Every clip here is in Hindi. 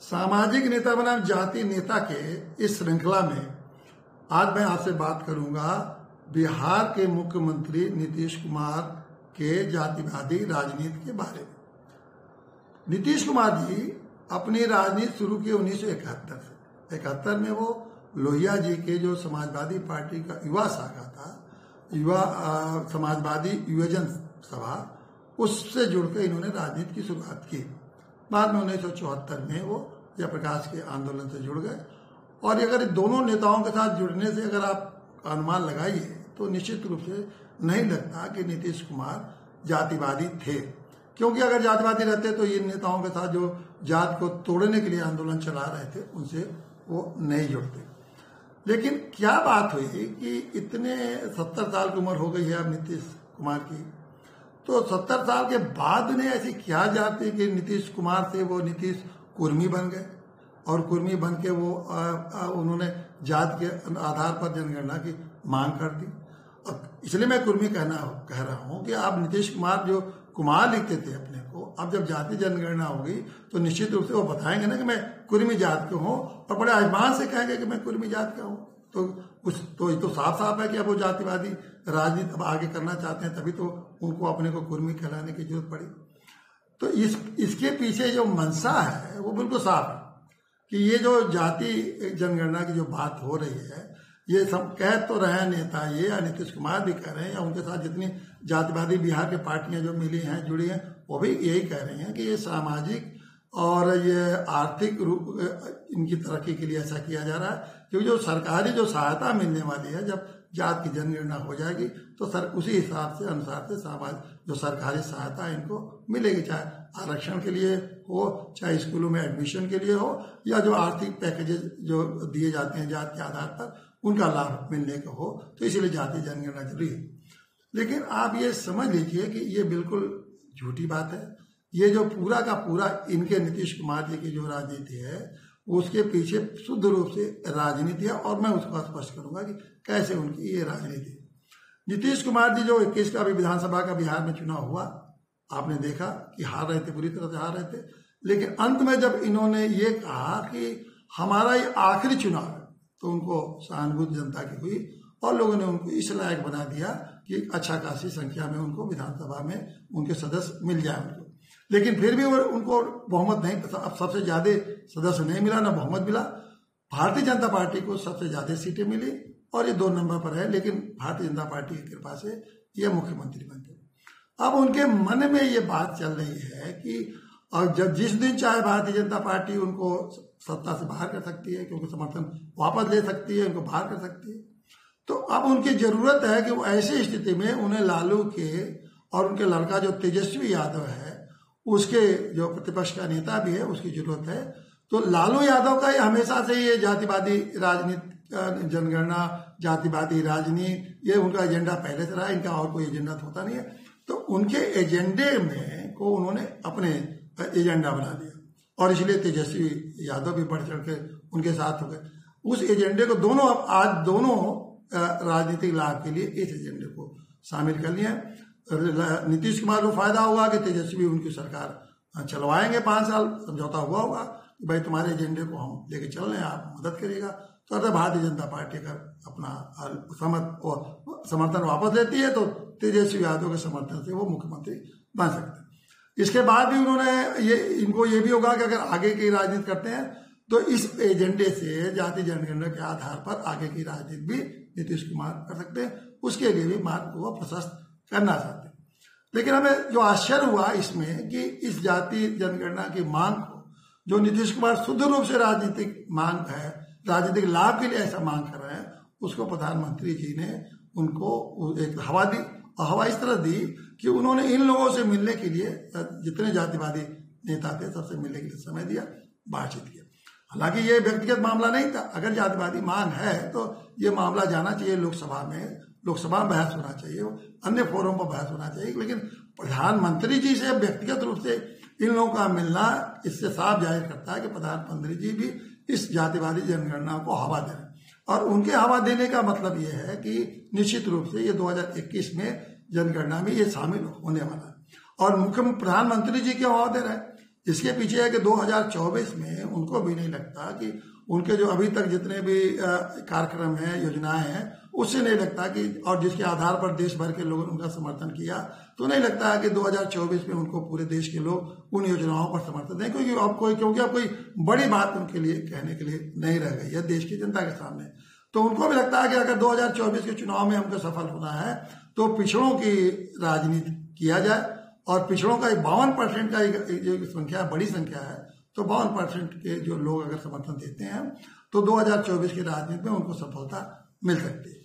सामाजिक नेता बनाम जाति नेता के इस श्रृंखला में आज मैं आपसे बात करूंगा बिहार के मुख्यमंत्री नीतीश कुमार के जातिवादी राजनीति के बारे में। नीतीश कुमार जी अपनी राजनीति शुरू की 1971 से। 71 में वो लोहिया जी के जो समाजवादी पार्टी का युवा शाखा था, युवा समाजवादी युवजन सभा, उससे जुड़कर इन्होंने राजनीति की शुरुआत की। बाद में 1974 में वो जयप्रकाश के आंदोलन से जुड़ गए। और अगर दोनों नेताओं के साथ जुड़ने से अगर आप अनुमान लगाइए तो निश्चित रूप से नहीं लगता कि नीतीश कुमार जातिवादी थे, क्योंकि अगर जातिवादी रहते तो इन नेताओं के साथ जो जात को तोड़ने के लिए आंदोलन चला रहे थे उनसे वो नहीं जुड़ते। लेकिन क्या बात हुई कि इतने 70 साल की उम्र हो गई है अब नीतीश कुमार की, तो 70 साल के बाद ने ऐसी क्या जाति कि नीतीश कुमार से वो नीतीश कुर्मी बन गए और कुर्मी बन के वो उन्होंने जात के आधार पर जनगणना की मांग कर दी। अब इसलिए मैं कुर्मी कह रहा हूं कि आप नीतीश कुमार जो कुमार लिखते थे अपने को, अब जब जाति जनगणना होगी तो निश्चित रूप से वो बताएंगे ना कि मैं कुर्मी जात के हूँ, और बड़े अभिमान से कहेंगे कि मैं कुर्मी जात का हूँ। तो ये तो साफ साफ है कि अब वो जातिवादी राजनीति अब आगे करना चाहते हैं, तभी तो उनको अपने को कुर्मी कहलाने की जरूरत पड़ी। तो इसके पीछे जो मंशा है वो बिल्कुल साफ है कि ये जो जाति जनगणना की जो बात हो रही है, ये सब कह तो रहे हैं नेता, ये या नीतीश कुमार भी कह रहे हैं, या उनके साथ जितनी जातिवादी बिहार के पार्टियां जो मिली हैं, जुड़ी हैं, वो भी यही कह रही हैं कि ये सामाजिक और ये आर्थिक रूप इनकी तरक्की के लिए ऐसा किया जा रहा है। क्योंकि जो सरकारी जो सहायता मिलने वाली है, जब जात की जनगणना हो जाएगी तो उसी हिसाब से अनुसार से जो सरकारी सहायता इनको मिलेगी, चाहे आरक्षण के लिए हो, चाहे स्कूलों में एडमिशन के लिए हो, या जो आर्थिक पैकेजेस जो दिए जाते हैं जात के आधार पर उनका लाभ मिलने का हो। तो इसीलिए जाति जनगणना जरूरी है। लेकिन आप ये समझ लीजिए कि ये बिल्कुल झूठी बात है। ये जो पूरा का पूरा इनके नीतीश कुमार जी की जो राजनीति है उसके पीछे शुद्ध रूप से राजनीति है, और मैं उसको स्पष्ट करूंगा कि कैसे उनकी ये राजनीति। नीतीश कुमार जी जो 21 का भी विधानसभा का बिहार में चुनाव हुआ, आपने देखा कि हार रहे थे, पूरी तरह से हार रहे थे। लेकिन अंत में जब इन्होंने ये कहा कि हमारा ये आखिरी चुनाव है, तो उनको सहानुभूति जनता की हुई और लोगों ने उनको इस लायक बना दिया कि अच्छा खासी संख्या में उनको विधानसभा में उनके सदस्य मिल जाए उनको। लेकिन फिर भी उनको बहुमत नहीं, अब सबसे ज्यादा सदस्य नहीं मिला, ना बहुमत मिला। भारतीय जनता पार्टी को सबसे ज्यादा सीटें मिली और ये 2 नंबर पर है, लेकिन भारतीय जनता पार्टी की कृपा से ये मुख्यमंत्री बन गए। अब उनके मन में ये बात चल रही है कि और जब जिस दिन चाहे भारतीय जनता पार्टी उनको सत्ता से बाहर कर सकती है, क्योंकि समर्थन वापस ले सकती है, उनको बाहर कर सकती है। तो अब उनकी जरूरत है कि वो ऐसी स्थिति में उन्हें लालू के और उनके लड़का जो तेजस्वी यादव है, उसके जो प्रतिपक्ष का नेता भी है, उसकी जरूरत है। तो लालू यादव का हमेशा से ये जातिवादी राजनीति, जनगणना, जातिवादी राजनीति, ये उनका एजेंडा पहले से रहा है। इनका और कोई एजेंडा तो होता नहीं है। तो उनके एजेंडे में को उन्होंने अपने एजेंडा बना दिया, और इसलिए तेजस्वी यादव भी बढ़ चढ़ के उनके साथ हो गए। उस एजेंडे को दोनों राजनीतिक लाभ के लिए इस एजेंडे को शामिल कर लिया। नीतीश कुमार को फायदा होगा कि तेजस्वी उनकी सरकार चलवाएंगे, 5 साल समझौता हुआ होगा कि भाई तुम्हारे एजेंडे को हम लेके चल रहे हैं, आप मदद करिएगा। तो अगर भारतीय जनता पार्टी अगर अपना समर्थन वापस लेती है तो तेजस्वी यादव के समर्थन से वो मुख्यमंत्री बन सकते हैं। इसके बाद भी उन्होंने इनको ये भी होगा कि अगर आगे की राजनीति करते हैं तो इस एजेंडे से जाति जनगणना के आधार पर आगे की राजनीति भी नीतीश कुमार कर सकते हैं। उसके लिए भी मार्ग को प्रशस्त करना चाहते हैं। लेकिन हमें जो आश्चर्य हुआ इसमें कि इस जाति जनगणना की मांग को जो नीतीश कुमार शुद्ध रूप से राजनीतिक मांग है, राजनीतिक लाभ के लिए ऐसा मांग कर रहे हैं, उसको प्रधानमंत्री जी ने उनको एक हवा दी। और हवा इस तरह दी कि उन्होंने इन लोगों से मिलने के लिए, जितने जातिवादी नेता थे, सबसे मिलने के लिए समय दिया, बातचीत किया। हालांकि ये व्यक्तिगत मामला नहीं था। अगर जातिवादी मांग है तो ये मामला जाना चाहिए लोकसभा में बहस होना चाहिए, अन्य फोरम पर बहस होना चाहिए। लेकिन प्रधानमंत्री जी से व्यक्तिगत रूप से इन लोगों का मिलना इससे साफ जाहिर करता है कि प्रधानमंत्री जी भी इस जातिवादी जनगणना को हवा दे रहे हैं। और उनके हवा देने का मतलब यह है कि निश्चित रूप से ये 2021 में जनगणना में ये शामिल होने वाला है। और मुख्य प्रधानमंत्री जी क्यों हवा दे रहे हैं? इसके पीछे है कि 2024 में उनको भी नहीं लगता कि उनके जो अभी तक जितने भी कार्यक्रम हैं, योजनाएं हैं, उससे नहीं लगता कि, और जिसके आधार पर देश भर के लोगों ने उनका समर्थन किया, तो नहीं लगता है कि 2024 में उनको पूरे देश के लोग उन योजनाओं पर समर्थन दें, क्योंकि अब कोई बड़ी बात उनके लिए कहने के लिए नहीं रह गई है देश की जनता के सामने। तो उनको भी लगता है कि अगर 2024 के चुनाव में हमको सफल होना है तो पिछड़ों की राजनीति किया जाए, और पिछड़ों का 52% का जो संख्या बड़ी संख्या है, तो 52% के जो लोग अगर समर्थन देते हैं तो 2024 की राजनीति में उनको सफलता मिल सकती है।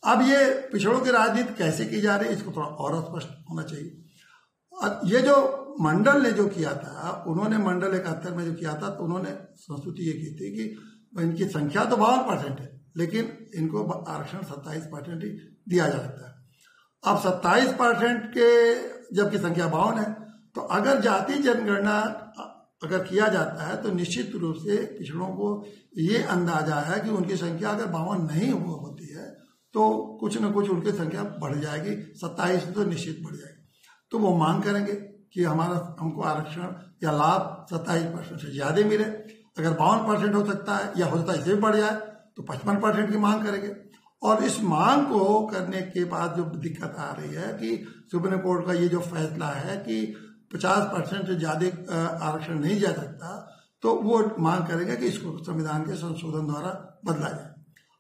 अब ये पिछड़ों की राजनीति कैसे की जा रही है, इसको थोड़ा और स्पष्ट होना चाहिए। ये जो मंडल ने जो किया था, उन्होंने मंडल 71 में जो किया था, तो उन्होंने संस्तुति ये की थी कि इनकी संख्या तो 52% है, लेकिन इनको आरक्षण 27% ही दिया जा सकता है। अब 27% के जबकि संख्या 52 है, तो अगर जाति जनगणना अगर किया जाता है तो निश्चित रूप से पिछड़ों को ये अंदाजा है कि उनकी संख्या अगर 52 नहीं होती है तो कुछ न कुछ उनकी संख्या बढ़ जाएगी, 27 तो निश्चित बढ़ जाएगी। तो वो मांग करेंगे कि हमको आरक्षण या लाभ 27% से ज्यादा मिले। अगर 52% हो सकता है या हो सकता है इससे भी बढ़ जाए तो 55% की मांग करेंगे। और इस मांग को करने के बाद जो दिक्कत आ रही है कि सुप्रीम कोर्ट का ये जो फैसला है कि 50% से ज्यादा आरक्षण नहीं जा सकता, तो वो मांग करेंगे कि इसको संविधान के संशोधन द्वारा बदला जाए,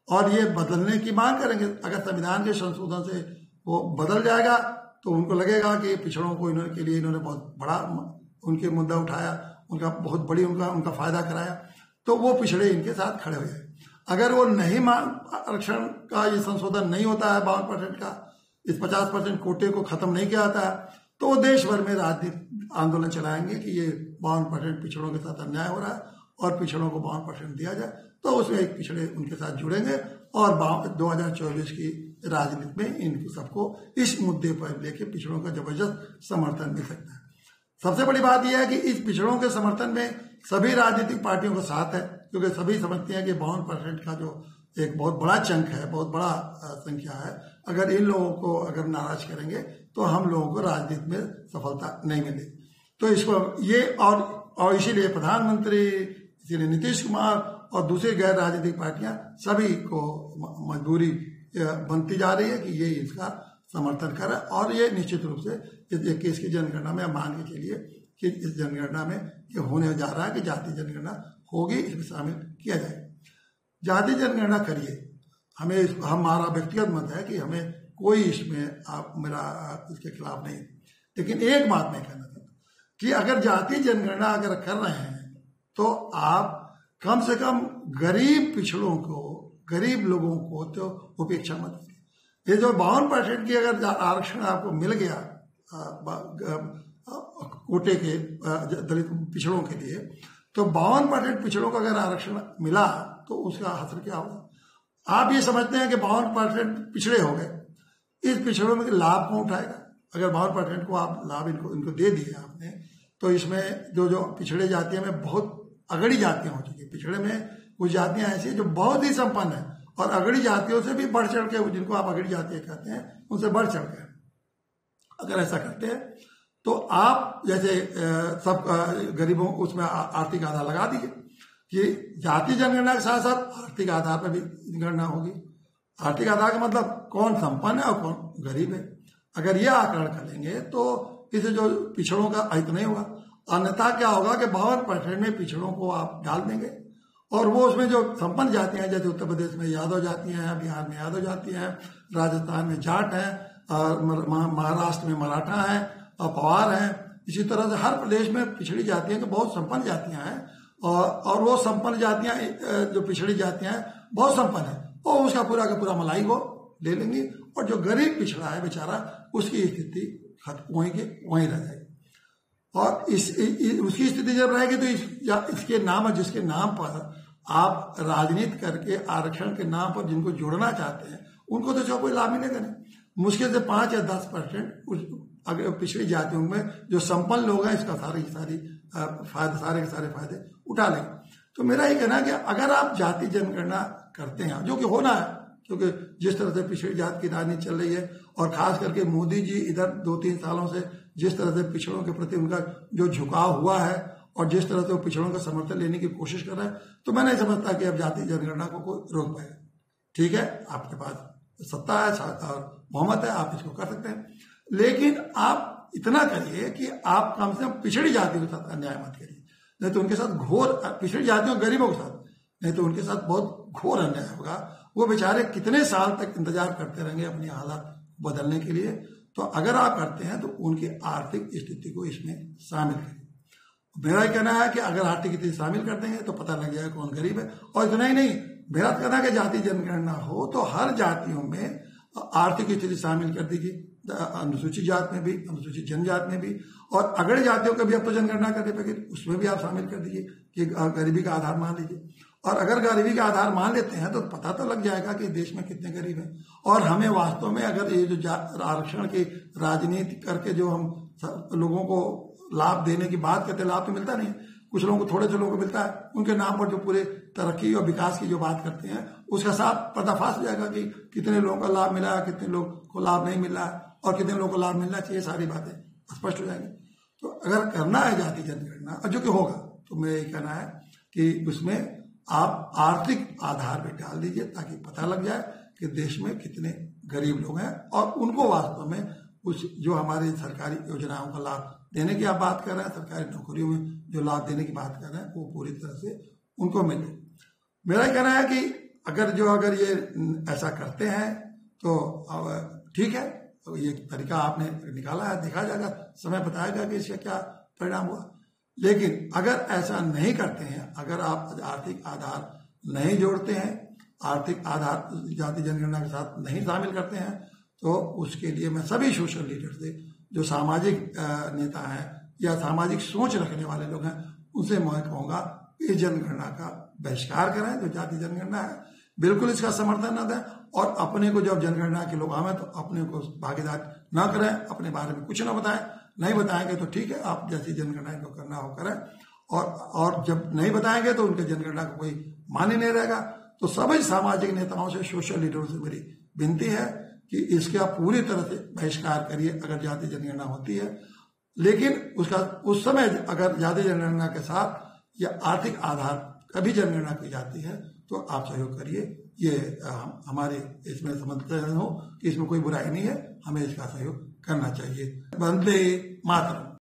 और ये बदलने की मांग करेंगे। अगर संविधान के संशोधन से वो बदल जाएगा तो उनको लगेगा कि पिछड़ों को इन्होंने बहुत बड़ा उनके मुद्दा उठाया, उनका बहुत बड़ी उनका फायदा कराया, तो वो पिछड़े इनके साथ खड़े हो जाए। अगर वो नहीं आरक्षण का ये संशोधन नहीं होता है 52% का, इस 50% कोटे को खत्म नहीं किया जाता है, तो वो देश भर में राजनीतिक आंदोलन चलाएंगे कि ये 52% पिछड़ों के साथ अन्याय हो रहा है और पिछड़ों को 52% दिया जाए। तो उसमें एक पिछड़े उनके साथ जुड़ेंगे और 2024 की राजनीति में इन सबको इस मुद्दे पर लेके पिछड़ों का जबरदस्त समर्थन मिल सकता है। सबसे बड़ी बात यह है कि इस पिछड़ों के समर्थन में सभी राजनीतिक पार्टियों का साथ है, क्योंकि सभी समझते हैं कि 52% का जो एक बहुत बड़ा चंक है, बहुत बड़ा संख्या है, अगर इन लोगों को अगर नाराज करेंगे तो हम लोगों को राजनीति में सफलता नहीं मिलेगी। तो इसको ये और इसीलिए प्रधानमंत्री, इसीलिए नीतीश कुमार और दूसरी गैर राजनीतिक पार्टियां सभी को मजबूरी बनती जा रही है कि ये इसका समर्थन करें, और ये निश्चित रूप से इस की जनगणना में मांग के चलिए कि इस जनगणना में ये होने जा रहा है कि जाति जनगणना होगी, इसमें शामिल किया जाए। जाति जनगणना करिए, हमारा व्यक्तिगत मत है कि हमें कोई इसमें मेरा इसके खिलाफ नहीं, लेकिन एक बात मैं कहना चाहता कि अगर जाति जनगणना अगर कर रहे हैं तो आप कम से कम गरीब पिछड़ों को, गरीब लोगों को तो उपेक्षा मत कीजिए। ये जो 52% की अगर आरक्षण आपको मिल गया कोटे के दलित पिछड़ों के लिए, तो 52% पिछड़ों को अगर आरक्षण मिला तो उसका असर क्या होगा। आप ये समझते हैं कि 52% पिछड़े हो गए, इस पिछड़ों में लाभ कौन उठाएगा। अगर 52% को आप लाभ इनको दे दिए आपने, तो इसमें जो पिछड़े जातियों में बहुत अगड़ी जातियां हो चुकी है। पिछड़े में कुछ जातियां ऐसी जो बहुत ही संपन्न है और अगड़ी जातियों से भी बढ़ चढ़ के, जिनको आप अगड़ी जातियां कहते हैं, उनसे बढ़ चढ़ के अगर ऐसा करते हैं तो आप जैसे सब गरीबों को उसमें आर्थिक आधार लगा दीजिए कि जाति जनगणना के साथ साथ आर्थिक आधार पर भी गणना होगी। आर्थिक आधार का मतलब कौन संपन्न है और कौन गरीब है। अगर ये आकलन करेंगे तो इससे जो पिछड़ों का हित नहीं होगा। अन्यथा क्या होगा कि 52% में पिछड़ों को आप डाल देंगे और वो उसमें जो संपन्न जातियां हैं, जैसे उत्तर प्रदेश में यादव जातियां हैं, बिहार में यादव जातियां हैं, राजस्थान में जाट हैं, महाराष्ट्र में मराठा हैं और पवार हैं, इसी तरह से हर प्रदेश में पिछड़ी जातियां तो बहुत संपन्न जातियां हैं और वो संपन्न जातियां जो पिछड़ी जातियां हैं बहुत संपन्न है, वो उसका पूरा का पूरा मलाई को ले लेंगी और जो गरीब पिछड़ा है बेचारा उसकी स्थिति वहीं रह जाएगी। और उसकी स्थिति जब रहेगी तो इसके नाम और जिसके नाम पर आप राजनीति करके आरक्षण के नाम पर जिनको जोड़ना चाहते हैं उनको तो कोई लाभ मिलेगा नहीं। मुश्किल से 5 या 10% अगर पिछड़ी जातियों में जो संपन्न लोग हैं इसका सारे के सारे फायदे उठा लेंगे। तो मेरा ये कहना है कि अगर आप जाति जनगणना करते हैं, जो कि होना है, क्योंकि जिस तरह से पिछड़ी जाति की राजनीति चल रही है और खास करके मोदी जी इधर 2-3 सालों से जिस तरह से पिछड़ों के प्रति उनका जो झुकाव हुआ है और जिस तरह से वो पिछड़ों का समर्थन लेने की कोशिश कर रहा है, तो मैं नहीं समझता कि अब जातीय जनगणना को कोई रोक पाएगा। ठीक है, आपके पास सत्ता है और बहुमत है, आप इसको कर सकते हैं, लेकिन आप इतना करिए कि आप कम से कम पिछड़ी जातियों के साथ अन्याय मत करिए, नहीं तो उनके साथ घोर, पिछड़ी जातियों गरीबों के साथ, नहीं तो उनके साथ बहुत घोर अन्याय होगा। वो बेचारे कितने साल तक इंतजार करते रहेंगे अपनी हालात बदलने के लिए। तो अगर आप करते हैं तो उनकी आर्थिक स्थिति को इसमें शामिल करिए। मेरा कहना है कि अगर आर्थिक स्थिति शामिल कर देंगे तो पता लग जाएगा कौन गरीब है। और इतना ही नहीं, मेरा कहना है कि जाति जनगणना हो तो हर जातियों में आर्थिक स्थिति शामिल कर दीजिए, अनुसूचित जात में भी, अनुसूचित जनजात में भी, और अगड़े जातियों का भी अब तो जनगणना करने पड़ेगी, उसमें भी आप शामिल कर दीजिए कि गरीबी का आधार मान लीजिए। और अगर गरीबी का आधार मान लेते हैं तो पता तो लग जाएगा कि देश में कितने गरीब हैं। और हमें वास्तव में अगर ये जो आरक्षण की राजनीति करके जो हम लोगों को लाभ देने की बात करते हैं, लाभ तो मिलता नहीं, कुछ लोगों को, थोड़े से लोगों को मिलता है, उनके नाम पर जो पूरे तरक्की और विकास की जो बात करते हैं उसका साफ पर्दाफाश हो जाएगा कि कितने लोगों को लाभ मिला है, कितने लोग को लाभ नहीं मिला है और कितने लोगों को लाभ मिलना चाहिए, सारी बातें स्पष्ट हो जाएंगी। तो अगर करना है जाति जनगणना, और जो कि होगा, तो मेरा ये कहना है कि उसमें आप आर्थिक आधार पे डाल दीजिए ताकि पता लग जाए कि देश में कितने गरीब लोग हैं और उनको वास्तव में कुछ जो हमारे सरकारी योजनाओं का लाभ देने की आप बात कर रहे हैं, सरकारी नौकरियों में जो लाभ देने की बात कर रहे हैं, वो पूरी तरह से उनको मिले। मेरा कहना है कि अगर ये ऐसा करते हैं तो ठीक है, तो ये तरीका आपने निकाला है, देखा जाएगा, समय बताएगा कि इसका क्या परिणाम हुआ। लेकिन अगर ऐसा नहीं करते हैं, अगर आप आर्थिक आधार नहीं जोड़ते हैं, आर्थिक आधार जाति जनगणना के साथ नहीं शामिल करते हैं, तो उसके लिए मैं सभी सोशल लीडर से, जो सामाजिक नेता हैं या सामाजिक सोच रखने वाले लोग हैं, उनसे मैं कहूँगा कि जनगणना का बहिष्कार करें। जो जाति जनगणना है बिल्कुल इसका समर्थन न दें, और अपने को जब जनगणना के लोग आवे तो अपने को भागीदार न करें, अपने बारे में कुछ न बताएं। नहीं बताएंगे तो ठीक है, आप जैसी जनगणना को करना हो करें, और जब नहीं बताएंगे तो उनके जनगणना का कोई मान ही नहीं रहेगा। तो सभी सामाजिक नेताओं से, सोशल लीडरों से मेरी विनती है कि इसका पूरी तरह से बहिष्कार करिए अगर जाति जनगणना होती है। लेकिन उसका उस समय अगर जाति जनगणना के साथ या आर्थिक आधार कभी जनगणना की जाती है तो आप सहयोग करिए। ये हमारे इसमें समझते हो कि इसमें कोई बुराई नहीं है, हमें इसका सहयोग करना चाहिए। वंदे मातरम।